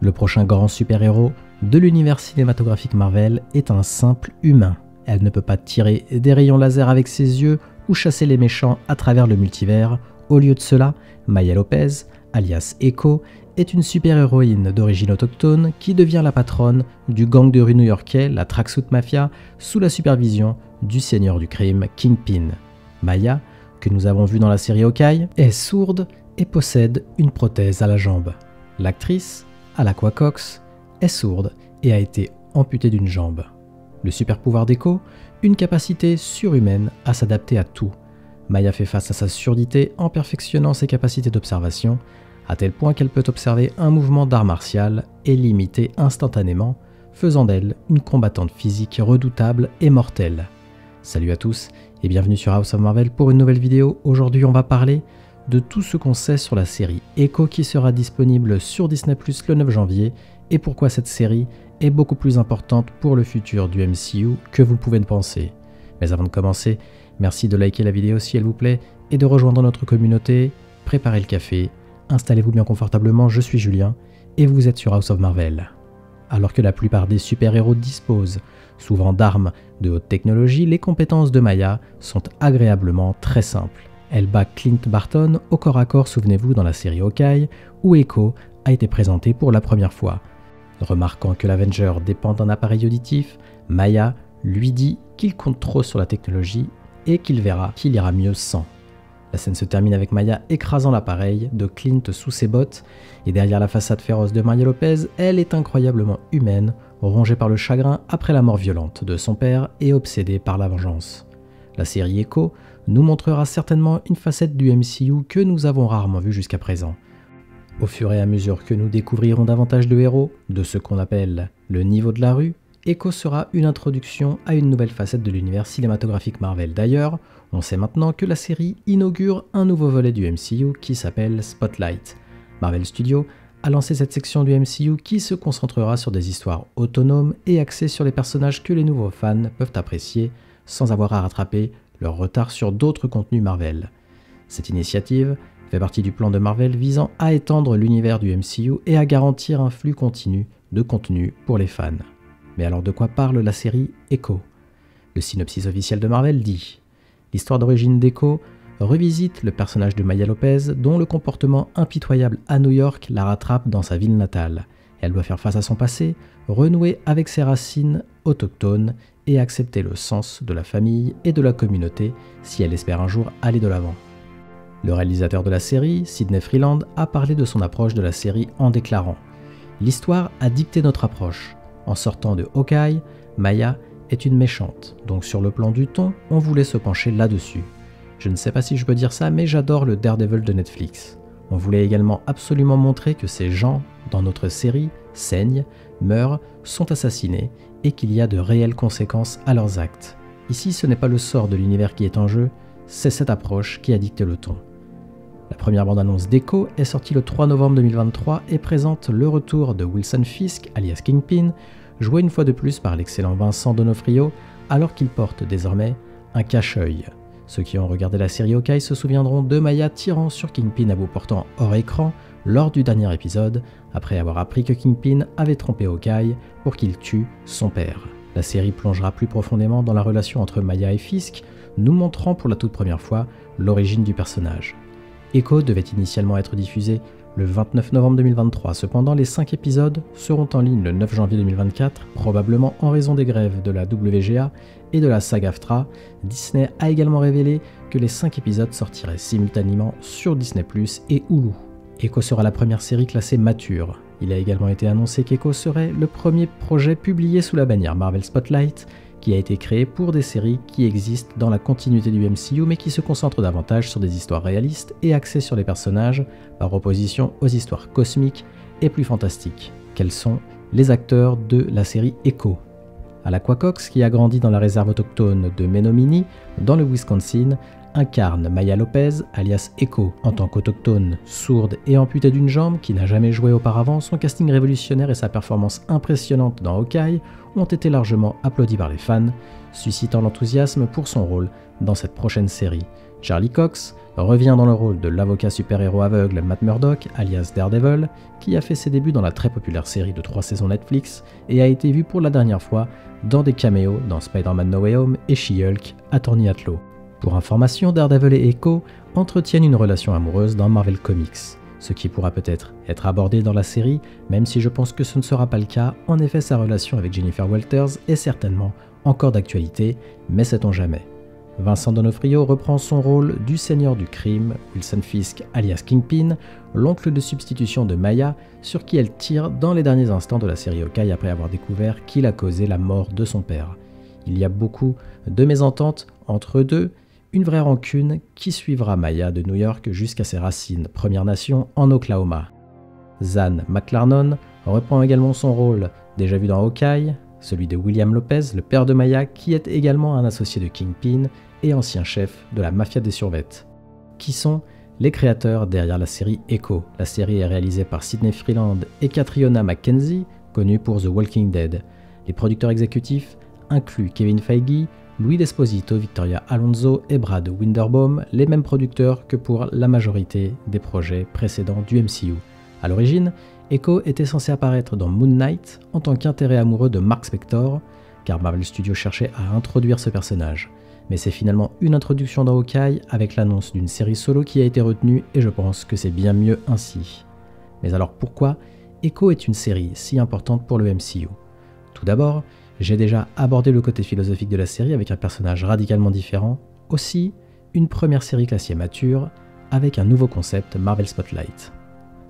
Le prochain grand super-héros de l'univers cinématographique Marvel est un simple humain. Elle ne peut pas tirer des rayons laser avec ses yeux ou chasser les méchants à travers le multivers. Au lieu de cela, Maya Lopez, alias Echo, est une super-héroïne d'origine autochtone qui devient la patronne du gang de rue new-yorkais, la Tracksuit Mafia, sous la supervision du seigneur du crime, Kingpin. Maya, que nous avons vue dans la série Hawkeye, est sourde et possède une prothèse à la jambe. L'actrice, Alaqua Cox, est sourde et a été amputée d'une jambe. Le super pouvoir d'Echo, une capacité surhumaine à s'adapter à tout. Maya fait face à sa surdité en perfectionnant ses capacités d'observation, à tel point qu'elle peut observer un mouvement d'art martial et l'imiter instantanément, faisant d'elle une combattante physique redoutable et mortelle. Salut à tous et bienvenue sur House of Marvel pour une nouvelle vidéo. Aujourd'hui on va parler de tout ce qu'on sait sur la série Echo qui sera disponible sur Disney+ le 9 janvier et pourquoi cette série est beaucoup plus importante pour le futur du MCU que vous pouvez le penser. Mais avant de commencer, merci de liker la vidéo si elle vous plaît et de rejoindre notre communauté. Préparez le café, installez-vous bien confortablement, je suis Julien et vous êtes sur House of Marvel. Alors que la plupart des super-héros disposent souvent d'armes de haute technologie, les compétences de Maya sont agréablement très simples. Elle bat Clint Barton au corps à corps, souvenez-vous, dans la série Hawkeye, où Echo a été présenté pour la première fois. Remarquant que l'Avenger dépend d'un appareil auditif, Maya lui dit qu'il compte trop sur la technologie et qu'il verra qu'il ira mieux sans. La scène se termine avec Maya écrasant l'appareil de Clint sous ses bottes, et derrière la façade féroce de Maya Lopez, elle est incroyablement humaine, rongée par le chagrin après la mort violente de son père et obsédée par la vengeance. La série Echo nous montrera certainement une facette du MCU que nous avons rarement vue jusqu'à présent. Au fur et à mesure que nous découvrirons davantage de héros, de ce qu'on appelle le niveau de la rue, Echo sera une introduction à une nouvelle facette de l'univers cinématographique Marvel. D'ailleurs, on sait maintenant que la série inaugure un nouveau volet du MCU qui s'appelle Spotlight. Marvel Studios a lancé cette section du MCU qui se concentrera sur des histoires autonomes et axées sur les personnages que les nouveaux fans peuvent apprécier sans avoir à rattraper leur retard sur d'autres contenus Marvel. Cette initiative fait partie du plan de Marvel visant à étendre l'univers du MCU et à garantir un flux continu de contenu pour les fans. Mais alors de quoi parle la série Echo? Le synopsis officiel de Marvel dit: l'histoire d'origine d'Echo revisite le personnage de Maya Lopez dont le comportement impitoyable à New York la rattrape dans sa ville natale. Elle doit faire face à son passé, renouer avec ses racines autochtones et accepter le sens de la famille et de la communauté si elle espère un jour aller de l'avant. Le réalisateur de la série, Sidney Freeland, a parlé de son approche de la série en déclarant: l'histoire a dicté notre approche. En sortant de Hawkeye, Maya est une méchante, donc sur le plan du ton, on voulait se pencher là-dessus. Je ne sais pas si je peux dire ça, mais j'adore le Daredevil de Netflix. On voulait également absolument montrer que ces gens, dans notre série, saignent, meurent, sont assassinés, et qu'il y a de réelles conséquences à leurs actes. Ici, ce n'est pas le sort de l'univers qui est en jeu, c'est cette approche qui a dicté le ton. La première bande-annonce d'Echo est sortie le 3 novembre 2023 et présente le retour de Wilson Fisk, alias Kingpin, joué une fois de plus par l'excellent Vincent D'Onofrio, alors qu'il porte désormais un cache-œil. Ceux qui ont regardé la série Hawkeye se souviendront de Maya tirant sur Kingpin à bout portant hors écran lors du dernier épisode, après avoir appris que Kingpin avait trompé Hawkeye pour qu'il tue son père. La série plongera plus profondément dans la relation entre Maya et Fisk, nous montrant pour la toute première fois l'origine du personnage. Echo devait initialement être diffusé le 29 novembre 2023, cependant les 5 épisodes seront en ligne le 9 janvier 2024, probablement en raison des grèves de la WGA et de la SAG-AFTRA. Disney a également révélé que les 5 épisodes sortiraient simultanément sur Disney+ et Hulu. Echo sera la première série classée mature. Il a également été annoncé qu'Echo serait le premier projet publié sous la bannière Marvel Spotlight, qui a été créé pour des séries qui existent dans la continuité du MCU mais qui se concentrent davantage sur des histoires réalistes et axées sur les personnages par opposition aux histoires cosmiques et plus fantastiques. Quels sont les acteurs de la série Echo? Alaqua Cox, qui a grandi dans la réserve autochtone de Menominee, dans le Wisconsin, incarne Maya Lopez, alias Echo. En tant qu'autochtone, sourde et amputée d'une jambe, qui n'a jamais joué auparavant, son casting révolutionnaire et sa performance impressionnante dans Hawkeye ont été largement applaudis par les fans, suscitant l'enthousiasme pour son rôle dans cette prochaine série. Charlie Cox revient dans le rôle de l'avocat super-héros aveugle Matt Murdock, alias Daredevil, qui a fait ses débuts dans la très populaire série de 3 saisons Netflix et a été vu pour la dernière fois dans des caméos dans Spider-Man No Way Home et She-Hulk, Attorney at Law. Pour information, Daredevil et Echo entretiennent une relation amoureuse dans Marvel Comics, ce qui pourra peut-être être abordé dans la série, même si je pense que ce ne sera pas le cas. En effet, sa relation avec Jennifer Walters est certainement encore d'actualité, mais sait-on jamais. Vincent D'Onofrio reprend son rôle du seigneur du crime, Wilson Fisk alias Kingpin, l'oncle de substitution de Maya, sur qui elle tire dans les derniers instants de la série Hawkeye après avoir découvert qu'il a causé la mort de son père. Il y a beaucoup de mésententes entre eux deux, une vraie rancune qui suivra Maya de New York jusqu'à ses racines Première Nation en Oklahoma. Zan McClarnon reprend également son rôle déjà vu dans Hawkeye, celui de William Lopez, le père de Maya, qui est également un associé de Kingpin et ancien chef de la mafia des survêtes. Qui sont les créateurs derrière la série Echo. La série est réalisée par Sidney Freeland et Catriona McKenzie, connus pour The Walking Dead. Les producteurs exécutifs incluent Kevin Feige, Louis Desposito, Victoria Alonso et Brad Winderbaum, les mêmes producteurs que pour la majorité des projets précédents du MCU. A l'origine, Echo était censé apparaître dans Moon Knight en tant qu'intérêt amoureux de Mark Spector, car Marvel Studios cherchait à introduire ce personnage. Mais c'est finalement une introduction dans Hawkeye avec l'annonce d'une série solo qui a été retenue et je pense que c'est bien mieux ainsi. Mais alors pourquoi Echo est une série si importante pour le MCU? Tout d'abord, j'ai déjà abordé le côté philosophique de la série avec un personnage radicalement différent, aussi une première série classée mature avec un nouveau concept Marvel Spotlight.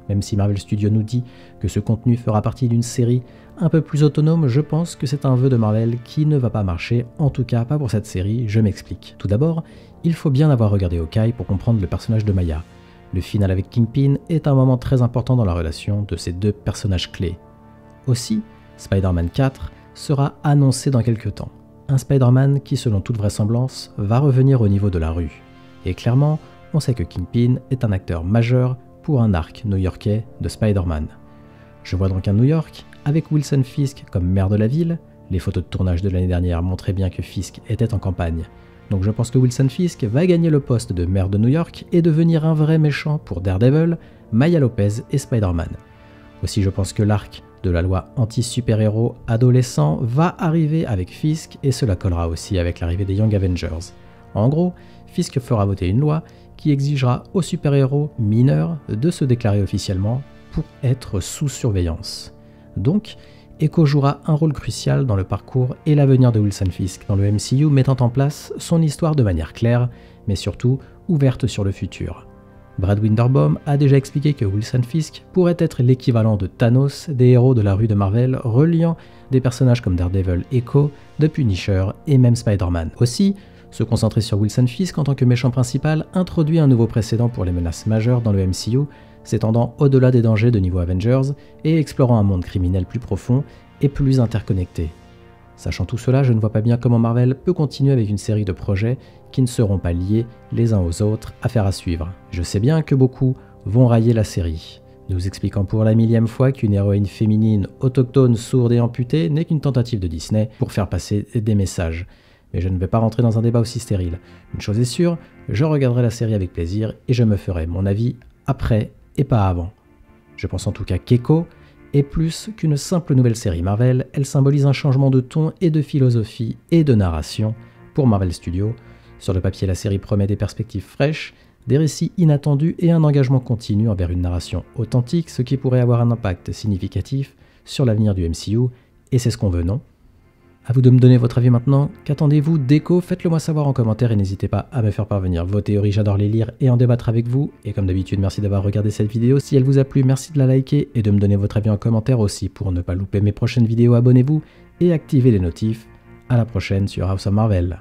Même si Marvel Studios nous dit que ce contenu fera partie d'une série un peu plus autonome, je pense que c'est un vœu de Marvel qui ne va pas marcher, en tout cas pas pour cette série, je m'explique. Tout d'abord, il faut bien avoir regardé Hawkeye pour comprendre le personnage de Maya. Le final avec Kingpin est un moment très important dans la relation de ces deux personnages clés. Aussi, Spider-Man 4 sera annoncé dans quelques temps. Un Spider-Man qui, selon toute vraisemblance, va revenir au niveau de la rue. Et clairement, on sait que Kingpin est un acteur majeur pour un arc new-yorkais de Spider-Man. Je vois donc un New York avec Wilson Fisk comme maire de la ville. Les photos de tournage de l'année dernière montraient bien que Fisk était en campagne. Donc je pense que Wilson Fisk va gagner le poste de maire de New York et devenir un vrai méchant pour Daredevil, Maya Lopez et Spider-Man. Aussi je pense que l'arc de la loi anti-super-héros adolescent va arriver avec Fisk et cela collera aussi avec l'arrivée des Young Avengers. En gros, Fisk fera voter une loi qui exigera aux super-héros mineurs de se déclarer officiellement pour être sous surveillance. Donc, Echo jouera un rôle crucial dans le parcours et l'avenir de Wilson Fisk dans le MCU, mettant en place son histoire de manière claire, mais surtout ouverte sur le futur. Brad Winderbaum a déjà expliqué que Wilson Fisk pourrait être l'équivalent de Thanos des héros de la rue de Marvel, reliant des personnages comme Daredevil, Echo, The Punisher et même Spider-Man. Aussi, se concentrer sur Wilson Fisk en tant que méchant principal introduit un nouveau précédent pour les menaces majeures dans le MCU, s'étendant au-delà des dangers de niveau Avengers et explorant un monde criminel plus profond et plus interconnecté. Sachant tout cela, je ne vois pas bien comment Marvel peut continuer avec une série de projets qui ne seront pas liés les uns aux autres, affaire à suivre. Je sais bien que beaucoup vont railler la série, nous expliquant pour la millième fois qu'une héroïne féminine autochtone, sourde et amputée n'est qu'une tentative de Disney pour faire passer des messages. Mais je ne vais pas rentrer dans un débat aussi stérile. Une chose est sûre, je regarderai la série avec plaisir et je me ferai mon avis après et pas avant. Je pense en tout cas qu'Echo est plus qu'une simple nouvelle série Marvel, elle symbolise un changement de ton et de philosophie et de narration pour Marvel Studios. Sur le papier, la série promet des perspectives fraîches, des récits inattendus et un engagement continu envers une narration authentique, ce qui pourrait avoir un impact significatif sur l'avenir du MCU, et c'est ce qu'on veut, non ? A vous de me donner votre avis maintenant. Qu'attendez-vous d'Echo? Faites-le moi savoir en commentaire et n'hésitez pas à me faire parvenir vos théories, j'adore les lire et en débattre avec vous. Et comme d'habitude, merci d'avoir regardé cette vidéo. Si elle vous a plu, merci de la liker et de me donner votre avis en commentaire aussi. Pour ne pas louper mes prochaines vidéos, abonnez-vous et activez les notifs. À la prochaine sur House of Marvel.